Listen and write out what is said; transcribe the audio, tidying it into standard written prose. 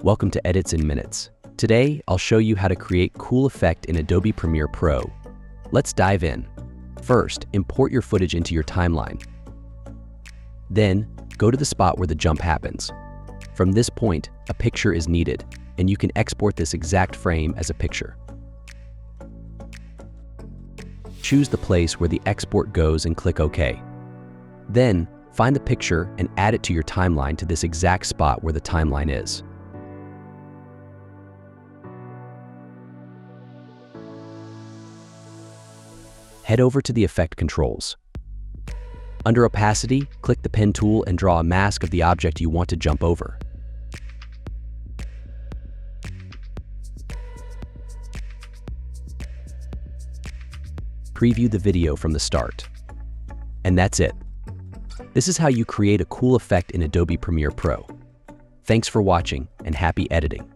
Welcome to Edits in Minutes. Today, I'll show you how to create cool effect in Adobe Premiere Pro. Let's dive in. First, import your footage into your timeline. Then, go to the spot where the jump happens. From this point, a picture is needed, and you can export this exact frame as a picture. Choose the place where the export goes and click OK. Then, find the picture and add it to your timeline to this exact spot where the timeline is. Head over to the Effect controls. Under Opacity, click the Pen tool and draw a mask of the object you want to jump over. Preview the video from the start. And that's it. This is how you create a cool effect in Adobe Premiere Pro. Thanks for watching and happy editing.